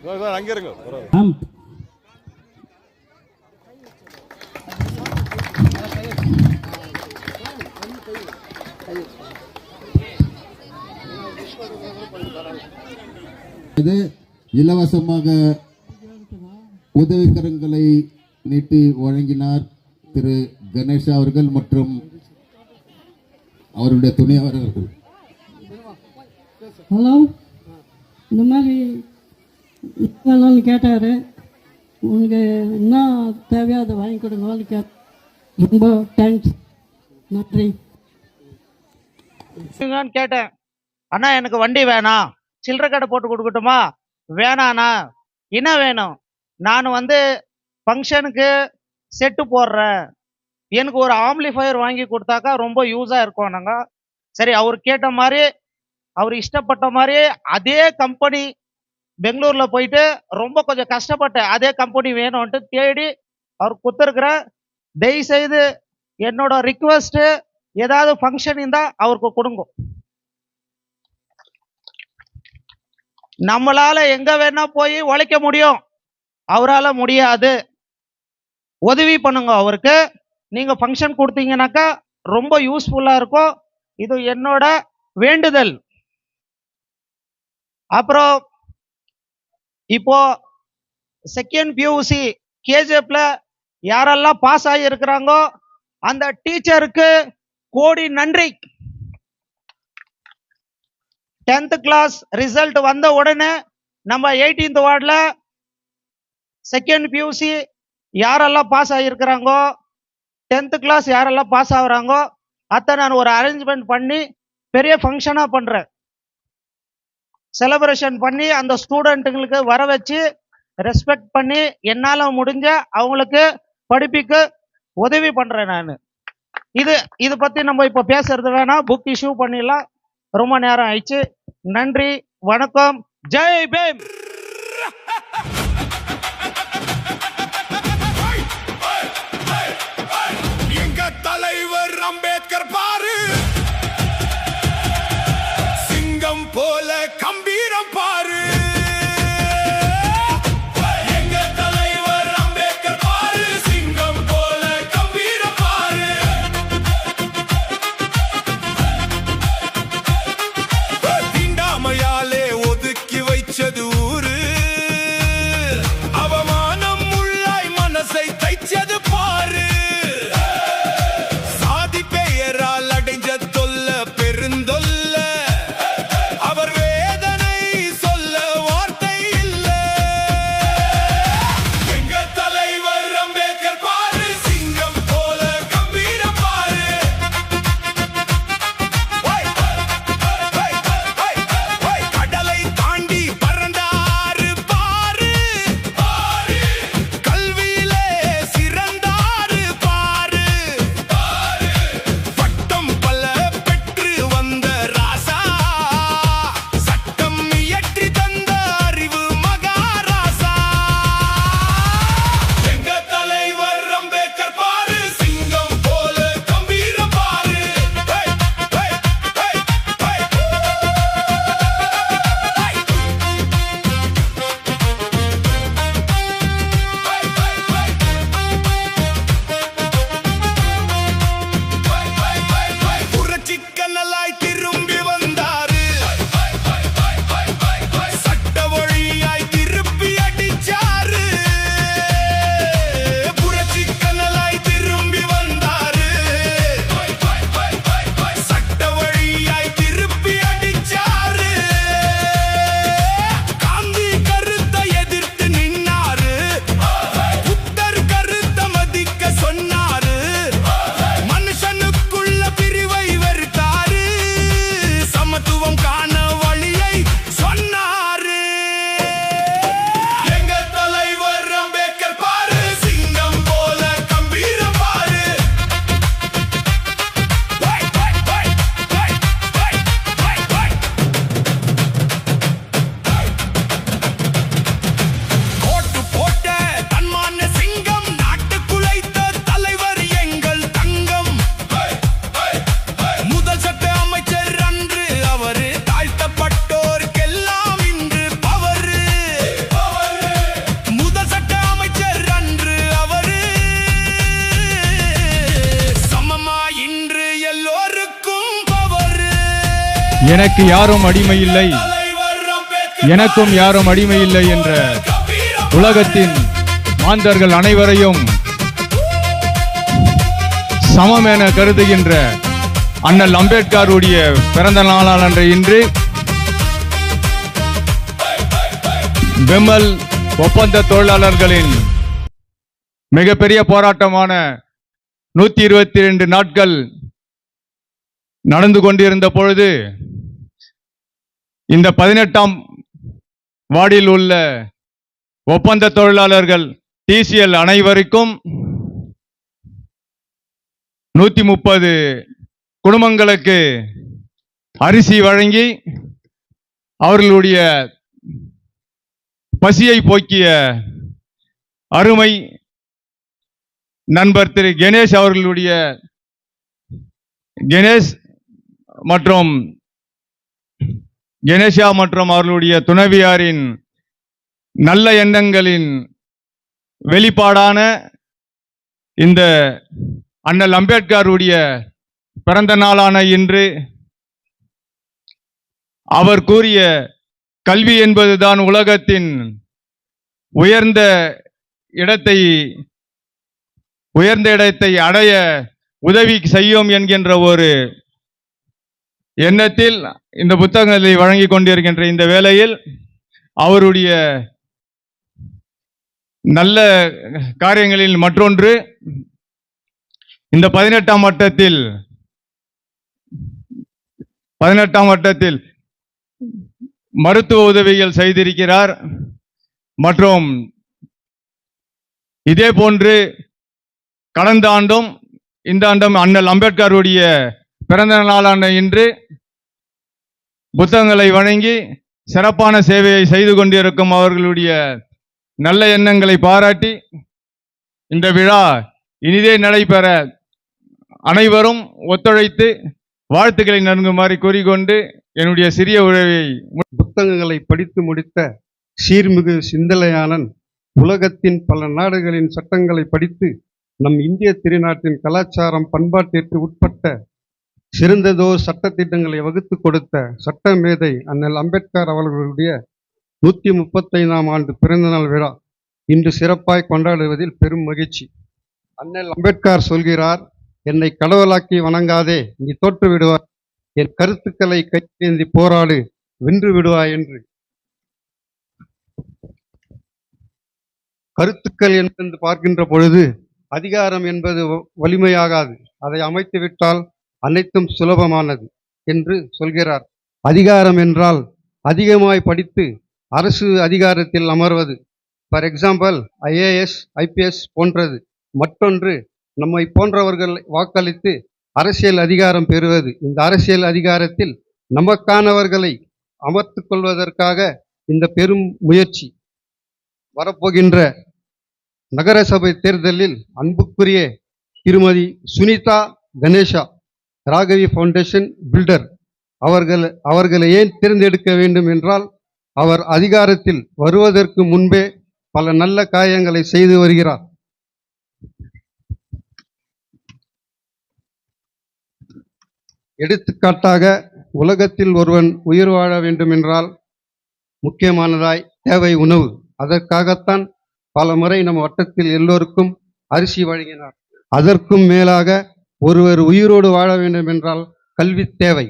அங்கே இருங்க. இது இலவசமாக உதவிக்கரங்களை நீட்டி வழங்கினார் திரு கணேஷா அவர்கள் மற்றும் அவருடைய துணையாளர் அவர்கள். ஹலோ, இந்த மாதிரி வேணும்னு கேட்டார். உனக்கு என்ன தேவையோ அதை வாங்கி கொடுங்க. ரொம்ப தேங்க்ஸ், நன்றி. கேட்டேன், அண்ணா எனக்கு வண்டி வேணாம், சில்லறை கடை போட்டு கொடுக்கட்டுமா? வேணாண்ணா. என்ன வேணும்? நான் ஃபங்க்ஷனுக்கு செட்டு போடுறேன், எனக்கு ஒரு ஆம்ப்ளிஃபயர் வாங்கி கொடுத்தாக்கா ரொம்ப யூஸாக இருக்கும். நாங்கள் சரி, அவர் கேட்ட மாதிரி, அவர் இஷ்டப்பட்ட மாதிரி அதே கம்பெனி பெங்களூரில் போயிட்டு ரொம்ப கொஞ்சம் கஷ்டப்பட்டேன். அதே கம்பெனி வேணும்ன்ட்டு தேடி அவர் கொடுத்துருக்குறேன். தயவுசெய்து என்னோட ரிக்வெஸ்ட்டு, ஏதாவது ஃபங்க்ஷன் இருந்தால் அவருக்கு கொடுங்க. நம்மளால எங்க வேணா போய் உழைக்க முடியும், அவரால் முடியாது. உதவி பண்ணுங்க அவருக்கு. நீங்க ஃபங்க்ஷன் கொடுத்தீங்கன்னாக்கா ரொம்ப யூஸ்ஃபுல்லா இருக்கும். இது என்னோட வேண்டுதல். அப்புறம் இப்போ செகண்ட் பியூசி கேஜிஎஃப்ல யாரெல்லாம் பாஸ் ஆகி இருக்கிறாங்கோ அந்த டீச்சருக்கு கோடி நன்றி. 10th கிளாஸ் ரிசல்ட் வந்த உடனே நம்ம 18th வார்டில் செகண்ட் பியூசி யாரெல்லாம் பாஸ் ஆகியிருக்கிறாங்கோ, 10th கிளாஸ் யாரெல்லாம் பாஸ் ஆகுறாங்கோ அத்தை நான் ஒரு அரேஞ்ச்மெண்ட் பண்ணி பெரிய ஃபங்க்ஷனாக பண்ணுறேன். செலிப்ரேஷன் பண்ணி அந்த ஸ்டூடெண்ட்டுங்களுக்கு வர வச்சு ரெஸ்பெக்ட் பண்ணி என்னால் முடிஞ்ச அவங்களுக்கு படிப்புக்கு உதவி பண்ணுறேன் நான். இது பற்றி நம்ம இப்போ பேசுறது வேணாம், புக் இஷ்யூ பண்ணிடலாம். ரொம்ப நேரம் ஆயிடுச்சு. நன்றி, வணக்கம், ஜெய் பீம். எங்க தலைவர் அம்பேத்கர் பாரு, சிங்கம் போல கம்பீரம் பாரு. எங்க தலைவர் அம்பேத்கர் பாரு, சிங்கம் போல கம்பீரம் பாரு. தீண்டாமையாலே ஒதுக்கி வைச்சது ஊரு, எனக்கு யாரும் அடிமை இல்லை, தலைவர் அம்பேத்கர் எனக்கும் யாரும் அடிமை இல்லை என்ற கம்பீரம் உலகத்தின் மாந்தர்கள் அனைவரையும் சமம் என கருதுகின்ற அண்ணல் அம்பேத்கருடைய பிறந்த நாளான இன்று பெமல் ஒப்பந்த தொழிலாளர்களின் மிகப்பெரிய போராட்டமான 122 நாட்கள் நடந்து கொண்டிருந்த பொழுது இந்த 18ஆம் வார்டில் உள்ள ஒப்பந்த தொழிலாளர்கள் TCL அனைவருக்கும் 130 குடும்பங்களுக்கு அரிசி வழங்கி அவர்களுடைய பசியை போக்கிய அருமை நண்பர் திரு கணேஷ் அவர்களுடைய கணேஷா மற்றும் அவர்களுடைய துணைவியாரின் நல்ல எண்ணங்களின் வெளிப்பாடான இந்த அண்ணல் அம்பேத்கருடைய பிறந்த நாளான இன்று அவர் கூறிய கல்வி என்பதுதான் உலகத்தின் உயர்ந்த இடத்தை அடைய உதவி செய்யும் என்கின்ற ஒரு எண்ணத்தில் இந்த புத்தகங்களை வழங்கி கொண்டிருக்கின்ற இந்த வேளையில் அவருடைய நல்ல காரியங்களில் மற்றொன்று இந்த 18ஆம் வட்டத்தில் மருத்துவ உதவிகள் செய்திருக்கிறார். மற்றும் இதே போன்று கடந்த ஆண்டும் இந்த ஆண்டும் அண்ணல் அம்பேத்கருடைய பிறந்த நாளான இன்று புத்தகங்களை வழங்கி சிறப்பான சேவையை செய்து கொண்டிருக்கும் அவர்களுடைய நல்ல எண்ணங்களை பாராட்டி இந்த விழா இனிதே நடைபெற அனைவரும் ஒத்துழைத்து வாழ்த்துக்களை நல்குமாறு கூறிக்கொண்டு என்னுடைய சிறிய உரையை புத்தகங்களை படித்து முடித்த சீர்மிகு சிந்தனையாளன் உலகத்தின் பல நாடுகளின் சட்டங்களை படித்து நம் இந்திய திருநாட்டின் கலாச்சாரம் பண்பாட்டிற்கு உட்பட்ட சிறந்ததோர் சட்டத்திட்டங்களை வகுத்து கொடுத்த சட்ட மேதை அண்ணல் அம்பேத்கர் அவர்களுடைய 135ஆம் ஆண்டு பிறந்தநாள் விழா இன்று சிறப்பாய் கொண்டாடுவதில் பெரும் மகிழ்ச்சி. அண்ணல் அம்பேத்கர் சொல்கிறார், என்னை கடவுளாக்கி வணங்காதே, நீ தோற்று விடுவாய், என் கருத்துக்களை கையேந்தி போராடு, வென்று விடுவாய் என்று. கருத்துக்கள் என்று பார்க்கின்ற பொழுது அதிகாரம் என்பது வலிமையாகாது, அதை அமைத்து விட்டால் அனைத்தும் சுலபமானது என்று சொல்கிறார். அதிகாரம் என்றால் அதிகமாய் படித்து அரசு அதிகாரத்தில் அமர்வது, ஃபார் எக்ஸாம்பிள் IAS IPS போன்றது. மற்றொன்று நம்மை போன்றவர்கள் வாக்களித்து அரசியல் அதிகாரம் பெறுவது. இந்த அரசியல் அதிகாரத்தில் நமக்கானவர்களை அமர்த்து கொள்வதற்காக இந்த பெரும் முயற்சி. வரப்போகின்ற நகரசபை தேர்தலில் அன்புக்குரிய திருமதி சுனிதா கணேஷா, ராகவி ஃபவுண்டேஷன் பில்டர் அவர்களை ஏன் தேர்ந்தெடுக்க வேண்டும் என்றால், அவர் அதிகாரத்தில் வருவதற்கு முன்பே பல நல்ல காரியங்களை செய்து வருகிறார். எடுத்துக்காட்டாக, உலகத்தில் ஒருவன் உயிர் வாழ வேண்டும் என்றால் முக்கியமானதாய் தேவை உணவு. அதற்காகத்தான் பல முறை நம் வட்டத்தில் எல்லோருக்கும் அரிசி வழங்கினார். அதற்கும் மேலாக ஒருவர் உயிரோடு வாழ வேண்டும் என்றால் கல்வி தேவை.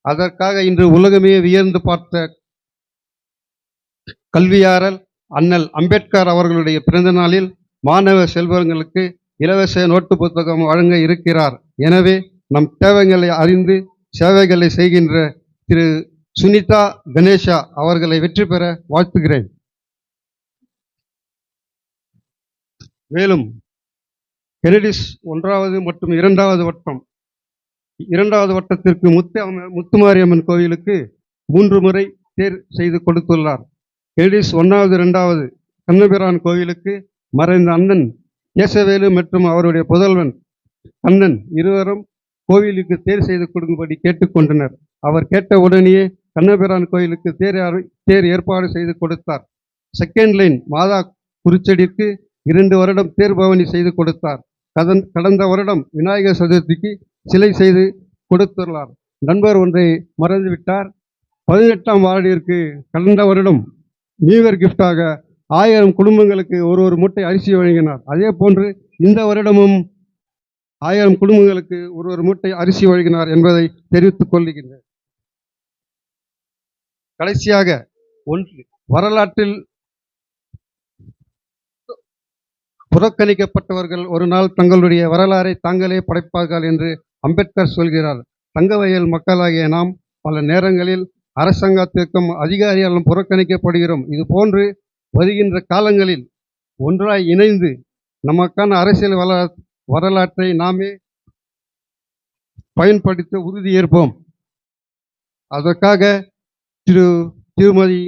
அதற்காக இன்று உலகமே வியந்து பார்த்த கல்வியாளர் அண்ணல் அம்பேத்கர் அவர்களுடைய பிறந்த நாளில் மாணவ செல்வங்களுக்கு இலவச நோட்டு புத்தகம் வழங்க இருக்கிறார். எனவே நம் தேவைகளை அறிந்து சேவைகளை செய்கின்ற திரு சுனிதா கணேஷா அவர்களை வெற்றி பெற வாழ்த்துகிறேன். மேலும் கெனடிஸ் 1வது மற்றும் 2வது வட்டம், 2வது வட்டத்திற்கு முத்துமாரியம்மன் கோவிலுக்கு 3 முறை தேர் செய்து கொடுத்துள்ளார். கெனடிஸ் 1வது 2வது கண்ணபிரான் கோவிலுக்கு மறைந்த அண்ணன் கேசவேலு மற்றும் அவருடைய புதல்வன் கண்ணன் இருவரும் கோவிலுக்கு தேர் செய்து கொடுக்கும்படி கேட்டுக்கொண்டனர். அவர் கேட்ட உடனேயே கண்ணபிரான் கோயிலுக்கு தேர் ஏற்பாடு செய்து கொடுத்தார். செகண்ட் லைன் மாதா குறிச்செடிக்கு 2 வருடம் தேர் பவனி செய்து கொடுத்தார். கடந்த வருடம் விநாயகர் சதுர்த்திக்கு சிலை செய்து கொடுத்துள்ளார். நண்பர் ஒன்றை மறந்துவிட்டார். 18ஆம் வார்டிற்கு கடந்த வருடம் நியூ இயர் கிஃப்டாக 1000 குடும்பங்களுக்கு ஒரு மூட்டை அரிசி வழங்கினார். அதே போன்று இந்த வருடமும் 1000 குடும்பங்களுக்கு ஒரு மூட்டை அரிசி வழங்கினார் என்பதை தெரிவித்துக் கொள்கின்றேன். கடைசியாக ஒன்று, வரலாற்றில் புறக்கணிக்கப்பட்டவர்கள் ஒரு நாள் தங்களுடைய வரலாறை தாங்களே படைப்பார்கள் என்று அம்பேத்கர் சொல்கிறார். தங்கவயல் மக்களாகிய நாம் பல நேரங்களில் அரசாங்கத்திற்கும் அதிகாரிகளும் புறக்கணிக்கப்படுகிறோம். இது போன்று வருகின்ற காலங்களில் ஒன்றாய் இணைந்து நமக்கான அரசியல் வரலாற்றை நாமே பயன்படுத்த உறுதியேற்போம். அதற்காக திருமதி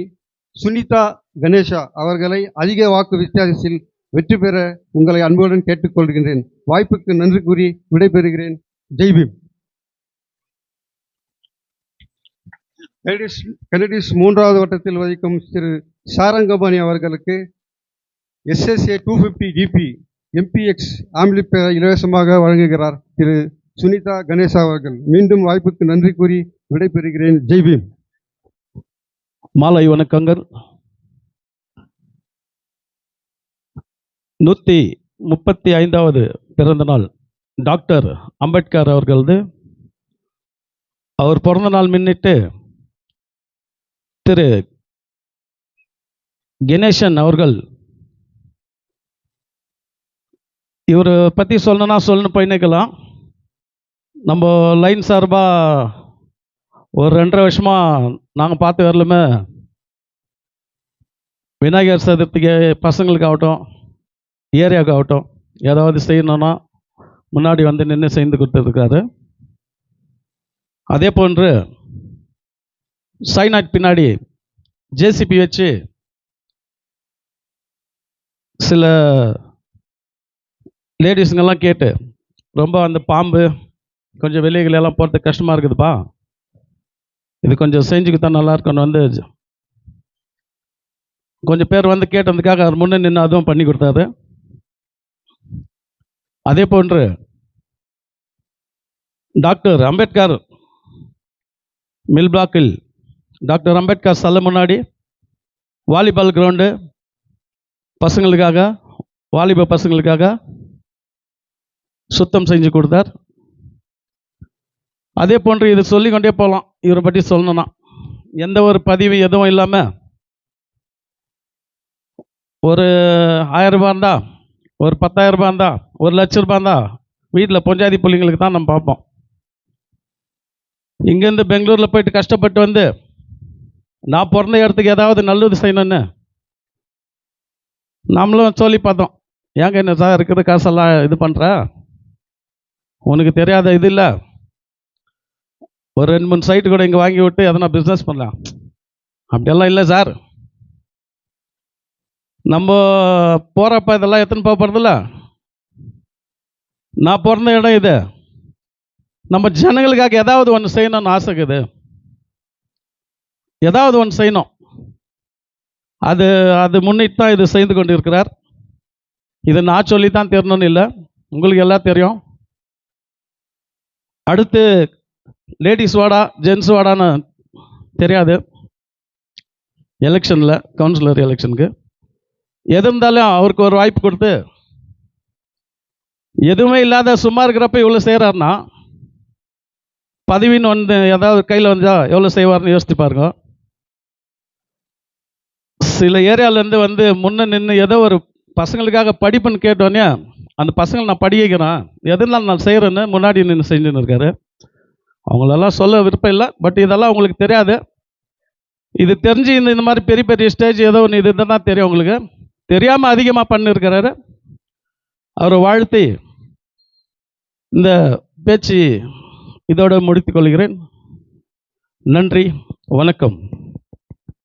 சுனிதா கணேசா அவர்களை அதிக வாக்கு வித்தியாசத்தில் வெற்றி பெற உங்களை அன்புடன் கேட்டுக்கொள்கின்றேன். வாய்ப்புக்கு நன்றி கூறி விடைபெறுகிறேன். ஜெய்பீம். கெனடிஸ் 3வது வட்டத்தில் வகிக்கும் திரு சாரங்கபாணி அவர்களுக்கு SSA 250 GP MPX ஆம்பிளிஃபையர் இலவசமாக வழங்குகிறார் திரு சுனிதா கணேசா அவர்கள். மீண்டும் வாய்ப்புக்கு நன்றி கூறி விடைபெறுகிறேன். ஜெய்பீம். மாலை வணக்கங்கள். 135வது பிறந்த நாள் டாக்டர் அம்பேத்கர் அவர்களது. அவர் பிறந்த நாள் முன்னிட்டு திரு கணேசன் அவர்கள் இவரை பற்றி சொல்லணும்னு போயின்னுக்கலாம். நம்ம லைன் சார்பாக ஒரு 2.5 வருஷமாக நாங்கள் பார்த்து வரலுமே விநாயகர் சதுர்த்திக்கு பசங்களுக்காகட்டும் ஏரியாவுக்காகட்டும் ஏதாவது செய்யணுன்னா முன்னாடி வந்து நின்று செய்து கொடுத்துருக்காரு. அதே போன்று சைனாட் பின்னாடி JCB வச்சு சில லேடிஸுங்கெல்லாம் கேட்டு ரொம்ப அந்த பாம்பு கொஞ்சம் வெளிகளெல்லாம் போகிறதுக்கு கஷ்டமாக இருக்குதுப்பா, இது கொஞ்சம் செஞ்சுக்கிட்டா நல்லா இருக்குன்னு வந்து கொஞ்சம் பேர் வந்து கேட்டதுக்காக அவர் முன்னே நின்று அதுவும் பண்ணி கொடுத்தாரு. அதே போன்று டாக்டர் அம்பேத்கர் மில் பிளாக்கில் டாக்டர் அம்பேத்கர் சிலை முன்னாடி வாலிபால் கிரவுண்டு பசங்களுக்காக வாலிப பசங்களுக்காக சுத்தம் செஞ்சு கொடுத்தார். அதே போன்று இது சொல்லிக்கொண்டே போகலாம். இவரை பற்றி சொல்லணும்னா எந்த ஒரு பதிவு எதுவும் இல்லாமல் ஒரு 1000 ரூபா இருந்தா, ஒரு 10,000 ரூபா இருந்தா, 1 லட்சம் ரூபா இருந்தா வீட்டில் பொஞ்சாதி பிள்ளைங்களுக்கு தான் நம்ம பார்ப்போம். இங்கேருந்து பெங்களூரில் போயிட்டு கஷ்டப்பட்டு வந்து நான் பிறந்த இடத்துக்கு ஏதாவது நல்லது செய்யணுன்னு நம்மளும் சொல்லி பார்த்தோம். ஏங்க என்ன சார் இருக்கிற காசெல்லாம் இது பண்ணுற, உனக்கு தெரியாத இது இல்லை, ஒரு 2-3 சைட்டு கூட இங்கே வாங்கி விட்டு எதனா பிஸ்னஸ் பண்ணலாம். அப்படியெல்லாம் இல்லை சார், நம்ம போகிறப்ப இதெல்லாம் எத்தனை போகிறதில்ல, நான் பிறந்த இடம் இது, நம்ம ஜனங்களுக்காக ஏதாவது ஒன்று செய்யணும்னு ஆசைக்குது, ஏதாவது ஒன்று செய்யணும். அது முன்னிட்டு தான் இது செய்து கொண்டு இருக்கிறார். இது நான் சொல்லித்தான் தெரியணும்னு இல்லை, உங்களுக்கு எல்லாம் தெரியும். அடுத்து லேடிஸ் வாடா ஜென்ஸ் வாடான்னு தெரியாது. எலெக்ஷனில் கவுன்சிலர் எலெக்ஷனுக்கு எது இருந்தாலும் அவருக்கு ஒரு வாய்ப்பு கொடுத்து எதுவுமே இல்லாத சும்மா இருக்கிறப்ப இவ்வளோ செய்கிறாருன்னா பதவின்னு வந்து ஏதாவது கையில் வந்தால் எவ்வளோ செய்வார்னு யோசித்து பாருங்க. சில ஏரியாவிலேருந்து வந்து முன்னே நின்று ஏதோ ஒரு பசங்களுக்காக படிப்புன்னு கேட்டோன்னே அந்த பசங்களை நான் படிக்க வைக்கிறேன், எதுனாலும் நான் செய்கிறேன்னு முன்னாடி நின்று செஞ்சுன்னு இருக்காரு. அவங்களெல்லாம் சொல்ல விருப்பம் இல்லை, பட் இதெல்லாம் உங்களுக்கு தெரியாது. இது தெரிஞ்சு இந்த மாதிரி பெரிய பெரிய ஸ்டேஜ் ஏதோ ஒன்று இது தான் தெரியும். உங்களுக்கு தெரியாமல் அதிகமாக பண்ணியிருக்கிறாரு. அவரை வாழ்த்தி இந்த பேச்சு இதோடு முடித்துக் கொள்கிறேன். நன்றி, வணக்கம்.